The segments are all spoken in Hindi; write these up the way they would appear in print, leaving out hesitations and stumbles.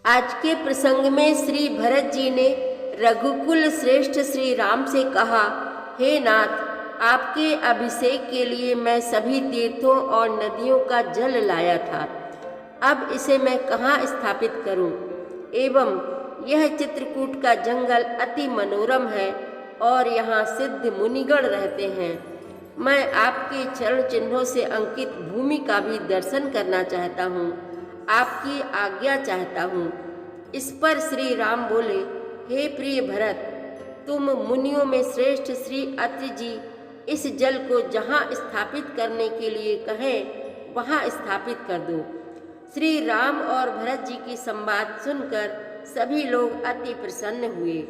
आज के प्रसंग में श्री भरत जी ने रघुकुल श्रेष्ठ श्री राम से कहा, हे नाथ, आपके अभिषेक के लिए मैं सभी तीर्थों और नदियों का जल लाया था। अब इसे मैं कहाँ स्थापित करूं? एवं यह चित्रकूट का जंगल अति मनोरम है और यहाँ सिद्ध मुनिगण रहते हैं। मैं आपके चरण चिन्हों से अंकित भूमि का भी दर्शन करना चाहता हूँ, आपकी आज्ञा चाहता हूँ। इस पर श्री राम बोले, हे प्रिय भरत, तुम मुनियों में श्रेष्ठ श्री अत्रि जी इस जल को जहाँ स्थापित करने के लिए कहें वहाँ स्थापित कर दो। श्री राम और भरत जी की संवाद सुनकर सभी लोग अति प्रसन्न हुए।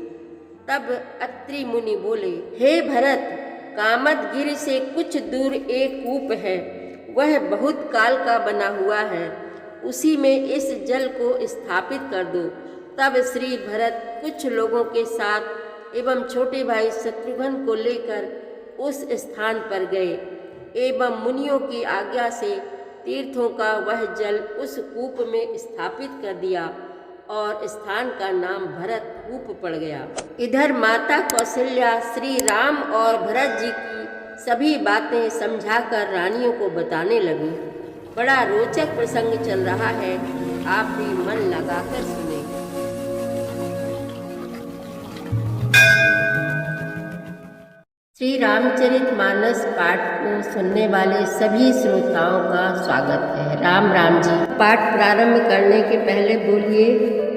तब अत्रि मुनि बोले, हे भरत, कामदगिरि से कुछ दूर एक कूप है, वह बहुत काल का बना हुआ है, उसी में इस जल को स्थापित कर दो। तब श्री भरत कुछ लोगों के साथ एवं छोटे भाई शत्रुघ्न को लेकर उस स्थान पर गए एवं मुनियों की आज्ञा से तीर्थों का वह जल उस कूप में स्थापित कर दिया और स्थान का नाम भरत कूप पड़ गया। इधर माता कौशल्या श्री राम और भरत जी की सभी बातें समझाकर रानियों को बताने लगी। बड़ा रोचक प्रसंग चल रहा है, आप भी मन लगाकर सुने। श्री रामचरितमानस पाठ को सुनने वाले सभी श्रोताओं का स्वागत है। राम राम जी। पाठ प्रारंभ करने के पहले बोलिए,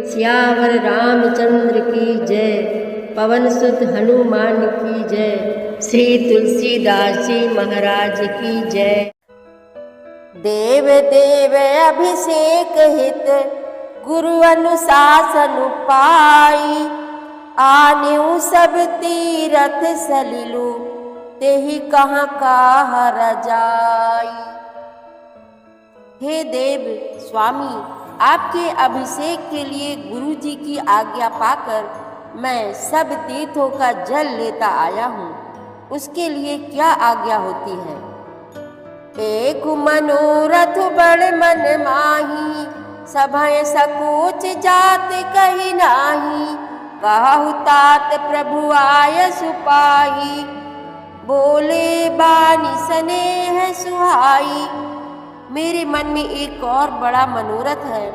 सियावर रामचंद्र की जय, पवन सुत हनुमान की जय, श्री तुलसीदास जी महाराज की जय। देव देव अभिषेक हित, गुरु अनुशासन पाई, आन्यु सब तीरथ सलिलु, तेहि कहाँ काह रजाई। हे देव स्वामी, आपके अभिषेक के लिए गुरु जी की आज्ञा पाकर मैं सब तीर्थों का जल लेता आया हूँ, उसके लिए क्या आज्ञा होती है? एक मनोरथ बड़ मन माही, सभय सकोच जात कही नाही, कहु तात प्रभु आय सुपाही, बोले बानी स्नेह सुहाई। मेरे मन में एक और बड़ा मनोरथ है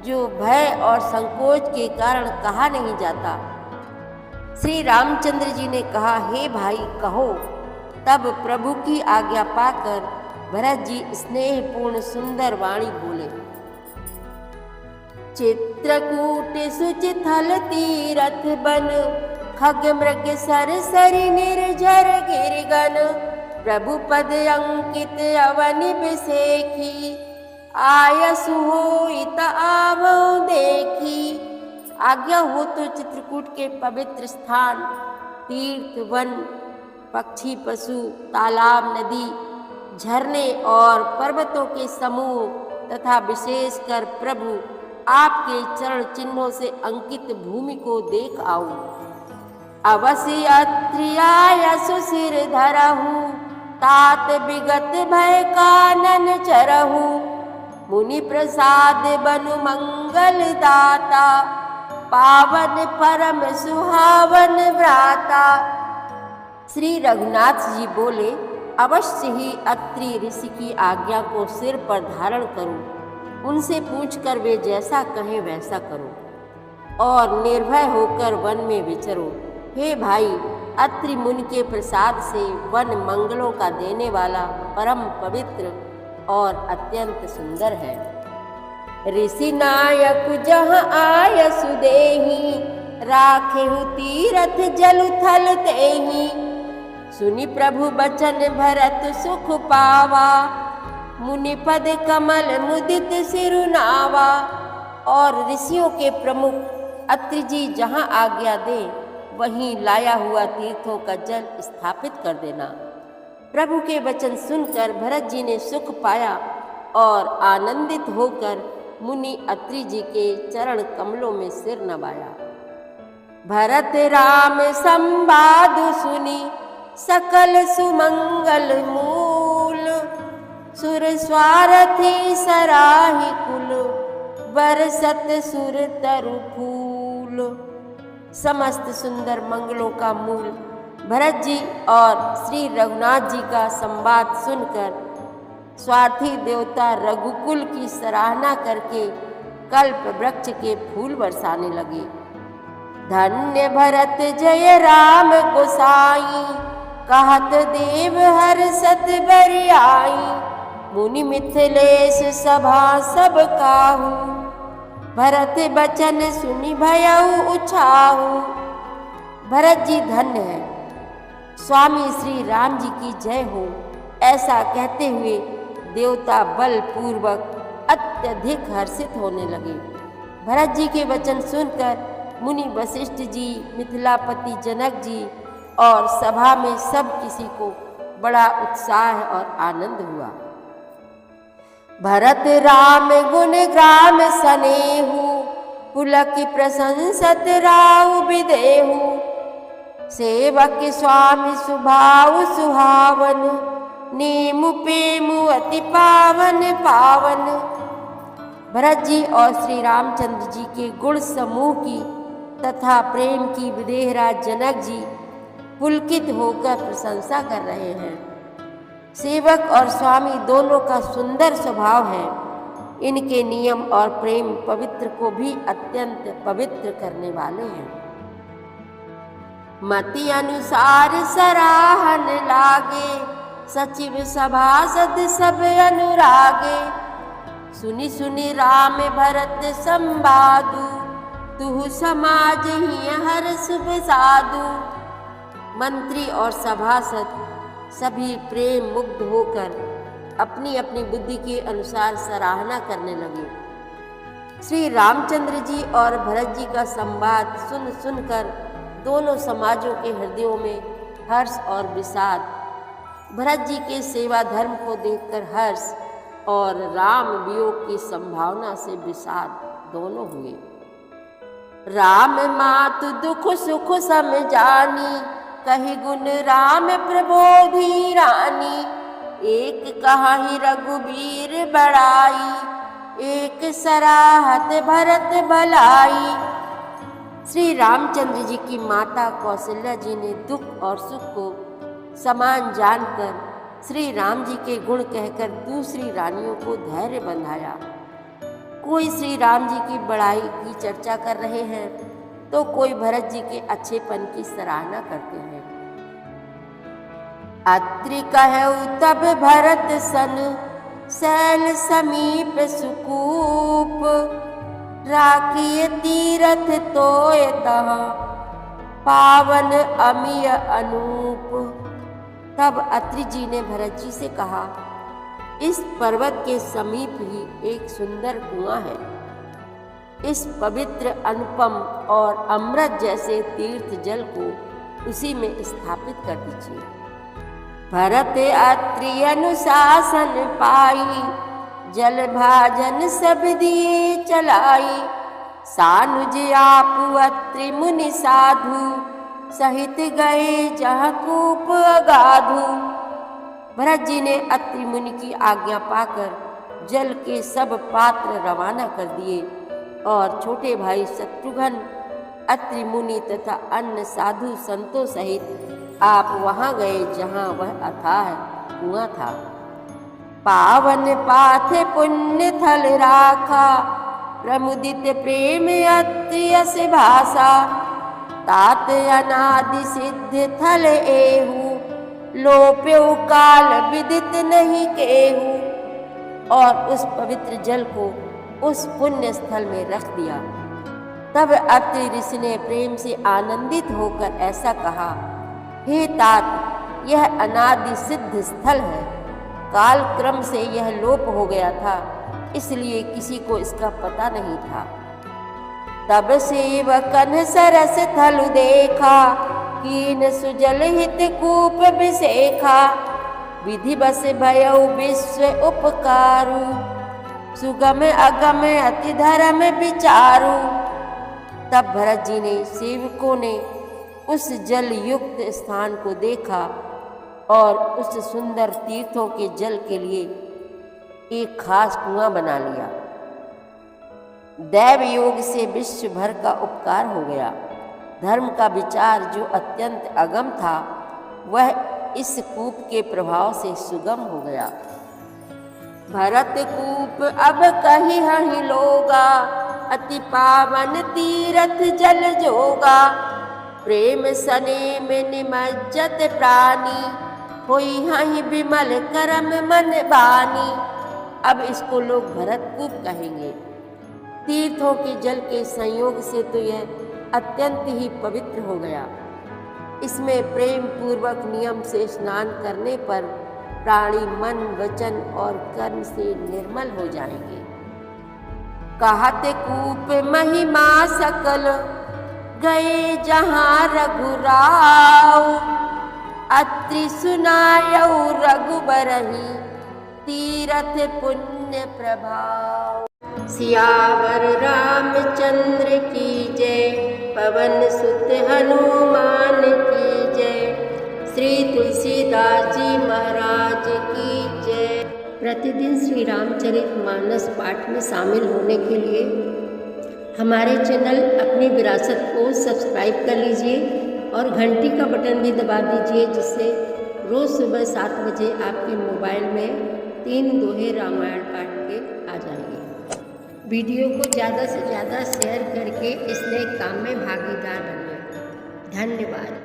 जो भय और संकोच के कारण कहा नहीं जाता। श्री रामचंद्र जी ने कहा, हे भाई कहो। तब प्रभु की आज्ञा पाकर भरत जी स्नेहपूर्ण सुंदर वाणी बोले, चित्रकूट सुचिथल तीरथ बन, खग मृग सर सरि निर्झर गिरगन, प्रभु पद अंकित अवनि बिसेखी, आयसु होइत आवो देखी। आज्ञा हो तो चित्रकूट के पवित्र स्थान, तीर्थ, वन, पक्षी, पशु, तालाब, नदी, झरने और पर्वतों के समूह तथा विशेषकर प्रभु आपके चरण चिन्हों से अंकित भूमि को देख आऊं। अवश्य अत्रि आयसु सिर धरहु, तात विगत भय कानन चरहु, मुनि प्रसाद बनु मंगल दाता, पावन परम सुहावन व्राता। श्री रघुनाथ जी बोले, अवश्य ही अत्रि ऋषि की आज्ञा को सिर पर धारण करूं, उनसे पूछकर वे जैसा कहें वैसा करूं और निर्भय होकर वन में विचरूं। हे भाई, अत्रि मुनि के प्रसाद से वन मंगलों का देने वाला परम पवित्र और अत्यंत सुंदर है। ऋषि नायक जहाँ आयसु देहि, राखेहु तीरथ जल थल तेहि, सुनि प्रभु बचन भरत सुख पावा, मुनि पद कमल मुदित सिरुनावा। और ऋषियों के प्रमुख अत्रि जी जहाँ आज्ञा दे वहीं लाया हुआ तीर्थों का जल स्थापित कर देना। प्रभु के वचन सुनकर भरत जी ने सुख पाया और आनंदित होकर मुनि अत्रि जी के चरण कमलों में सिर नवाया। भरत राम संवाद सुनी, सकल सुमंगल मूल, सुर स्वारथी सराही कुल, बरसत सुर तरु फूल। समस्त सुंदर मंगलों का मूल भरत जी और श्री रघुनाथ जी का संवाद सुनकर स्वार्थी देवता रघुकुल की सराहना करके कल्प वृक्ष के फूल बरसाने लगे। धन्य भरत जय राम गोसाई, कहत देव हर्षत बरियाई। मुनि मिथिलेश सभा सब काहू, भरत बचन सुनि भयउ उछाहू। भरत जी धन्य है, स्वामी श्री राम जी की जय हो, ऐसा कहते हुए देवता बलपूर्वक अत्यधिक हर्षित होने लगे। भरत जी के वचन सुनकर मुनि वशिष्ठ जी, मिथिलापति जनक जी और सभा में सब किसी को बड़ा उत्साह और आनंद हुआ। भरत राम गुण ग्राम सनेहु, पुलक प्रशंसत राहु विदेहु। सेवक स्वामी सुभाव सुहावन, नेमु पेमु अति पावन पावन। भरत जी और श्री रामचंद्र जी के गुण समूह की तथा प्रेम की विदेहराज जनक जी पुलकित होकर प्रशंसा कर रहे हैं। सेवक और स्वामी दोनों का सुंदर स्वभाव है। इनके नियम और प्रेम पवित्र को भी अत्यंत पवित्र करने वाले हैं। मति अनुसार सराहन लागे, सचिव सभासद सब अनुरागे। सुनि सुनि राम भरत संवादु, तुहु समाज ही हर्ष साधु। मंत्री और सभासद सभी प्रेम मुग्ध होकर अपनी अपनी बुद्धि के अनुसार सराहना करने लगे। श्री रामचंद्र जी और भरत जी का संवाद सुन सुनकर दोनों समाजों के हृदयों में हर्ष और विषाद, भरत जी के सेवा धर्म को देखकर हर्ष और राम वियोग की संभावना से विषाद दोनों हुए। राम मातु दुख सुख समझानी, कही गुण राम प्रबोधि रानी। एक कहाहि रघुबीर बड़ाई, एक सराहत भरत भलाई। श्री रामचंद्र जी की माता कौशल्या जी ने दुख और सुख को समान जानकर श्री राम जी के गुण कहकर दूसरी रानियों को धैर्य बंधाया। कोई श्री राम जी की बड़ाई की चर्चा कर रहे हैं तो कोई भरत जी के अच्छेपन की सराहना करते हैं। अत्रि कहु तब भरत सन, शैल समीप सुकूप। राखिय तीरथ तोय तहाँ, पावन अमिय अनूप। तब अत्रि जी ने भरत जी से कहा, इस पर्वत के समीप ही एक सुंदर कुआं है। इस पवित्र अनुपम और अमृत जैसे तीर्थ जल को उसी में स्थापित कर दीजिए। भरत अत्रि अनुशासन पाई, जल भाजन सब दिए चलाई। सानुज आपु अत्रि मुनि साधु, सहित गए जहाँ कूप अगाधु। भरत जी ने अत्रि मुनि की आज्ञा पाकर जल के सब पात्र रवाना कर दिए और छोटे भाई शत्रुघ्न, अत्रि मुनि तथा अन्य साधु संतों सहित आप वहां गए जहां वह अथाह कुआं था। पावन पाथे पुण्य थल राखा, प्रमुदित प्रेम अत्रि यस भाषा। तात अनादि सिद्ध थल एहू, लोप्यो काल विदित नहीं केहू। और उस पवित्र जल को उस पुण्य स्थल में रख दिया। तब अत्रि ऋषि ने प्रेम से आनंदित होकर ऐसा कहा, हे तात, यह अनादि सिद्ध स्थल है। काल क्रम से यह लोप हो गया था, इसलिए किसी को इसका पता नहीं था। तब सेवकन सरस थल देखा, कीन सुजल हित कूप बिसेखा। विधि बस भयउ विश्व उपकारु, सुगम अगम अति धर्म विचारु। तब भरत जी ने सेवकों ने उस जल युक्त स्थान को देखा और उस सुंदर तीर्थों के जल के लिए एक खास कुआं बना लिया। दैव योग से विश्व भर का उपकार हो गया। धर्म का विचार जो अत्यंत अगम था वह इस कूप के प्रभाव से सुगम हो गया। भरत कूप अब कही हहि लोगा, अति पावन तीरथ जल जोगा। प्रेम सने में निमज्जत प्राणी, होई हहि विमल करम मन बानी। अब इसको लोग भरत कूप कहेंगे। तीर्थों के जल के संयोग से तो यह अत्यंत ही पवित्र हो गया। इसमें प्रेम पूर्वक नियम से स्नान करने पर प्राणी मन, वचन और कर्म से निर्मल हो जाएंगे। कहत कूप महिमा सकल, गए जहाँ रघुराव। अत्रि सुनायऊ रघुबरहि, तीरथ पुण्य प्रभाव। सियावर रामचंद्र की जय, पवन सुत हनुमान की जय। श्री तुलसीदास जी महाराज की जय। प्रतिदिन श्री रामचरितमानस पाठ में शामिल होने के लिए हमारे चैनल अपनी विरासत को सब्सक्राइब कर लीजिए और घंटी का बटन भी दबा दीजिए, जिससे रोज़ सुबह 7 बजे आपके मोबाइल में 3 दोहे रामायण पाठ के आ जाएंगे। वीडियो को ज़्यादा से ज़्यादा शेयर करके इस नए काम में भागीदार बनिए। धन्यवाद।